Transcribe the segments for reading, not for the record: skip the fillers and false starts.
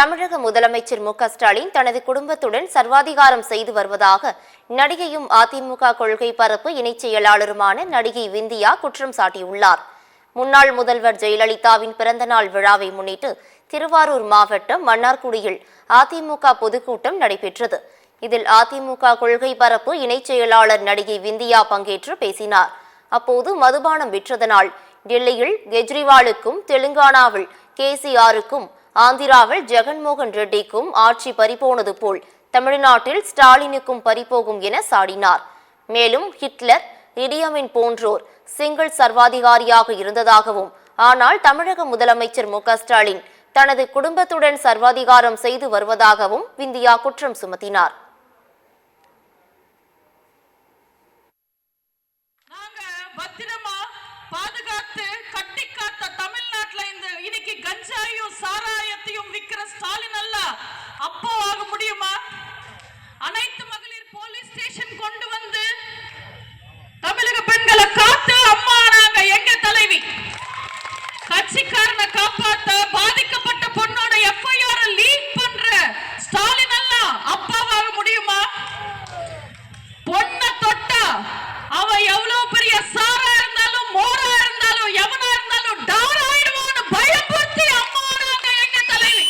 தமிழக முதலமைச்சர் மு க ஸ்டாலின் தனது குடும்பத்துடன் சர்வாதிகாரம் செய்து வருவதாக நடிகையும் அதிமுக கொள்கை பரப்பு இணைச் செயலாளருமான நடிகை விந்தியா குற்றம் சாட்டியுள்ளார். முன்னாள் முதல்வர் ஜெயலலிதாவின் பிறந்தநாள் விழாவை முன்னிட்டு திருவாரூர் மாவட்டம் மன்னார்குடியில் அதிமுக பொதுக்கூட்டம் நடைபெற்றது. இதில் அதிமுக கொள்கை பரப்பு இணைச் செயலாளர் நடிகை விந்தியா பங்கேற்று பேசினார். அப்போது மதுபானம் விற்றதனால் டெல்லியில் கெஜ்ரிவாலுக்கும், தெலுங்கானாவில் KCRக்கும், ஆந்திராவில் ஜெகன்மோகன் ரெட்டிக்கும் ஆட்சி பறிபோனது போல் தமிழ்நாட்டில் ஸ்டாலினுக்கும் பறிபோகும் என சாடினார். மேலும் ஹிட்லர், இடியமின் போன்றோர் சிங்கிள் சர்வாதிகாரியாக இருந்ததாகவும், ஆனால் தமிழக முதலமைச்சர் மு க ஸ்டாலின் தனது குடும்பத்துடன் சர்வாதிகாரம் செய்து வருவதாகவும் விந்தியா குற்றம் சுமத்தினார். பாதுகாத்து கட்டி காத்த தமிழ்நாட்டுல இன்னைக்கு கஞ்சாயும் சாராயத்தையும் விக்கிற ஸ்டாலின் அல்ல அப்போ ஆக முடியுமா? அனைத்து மகளிர் போலீஸ் ஸ்டேஷன் கொண்டு வந்து தமிழக பெண்களை காத்து அம்மா நாங்க எங்க தலைவி கட்சிக்காரனை காப்பாத்த பாதிக்கப்பட்ட பொண்ணோட FIR லீக் பண்ற ஸ்டாலின் அல்ல அப்பாவாக முடியுமா? பொண்ண தொட்டா அவ எவ்வளவு பெரிய சாரா இருந்தாலும் மோரா இருந்தாலும் எவனா இருந்தாலும் டார் ஆயிடுவான்னு பயப்படுத்தி அம்மா நாங்க எங்க தலைவி.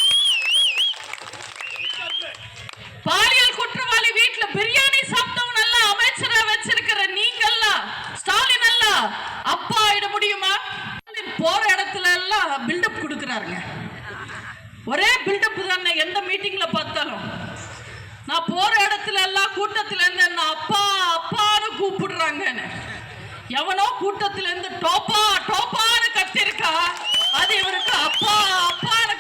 பாலியல் குற்றவாளி வீட்டுல பிரியாணி சாப்பிட்டவன் எல்லாம் அமைச்சரா வச்சிருக்கிற நீங்கெல்லாம் ஸ்டாலின் எல்லாம் அப்பா ஆயிட முடியுமா? போற இடத்துல எல்லாம் பில்டப் கொடுக்கறாருங்க. ஒரே பில்டப் தானே எந்த மீட்டிங்ல பார்த்தாலும். நான் போற இடத்துல எல்லாம் கூட்டத்துல இருந்து என்ன அப்பா அப்பான்னு கூப்பிடுறாங்கன்னு. எவனோ கூட்டத்துல இருந்து டோப்பா டோப்பான்னு கத்திருக்கா, அது இவருக்கு அப்பா அப்பான்னு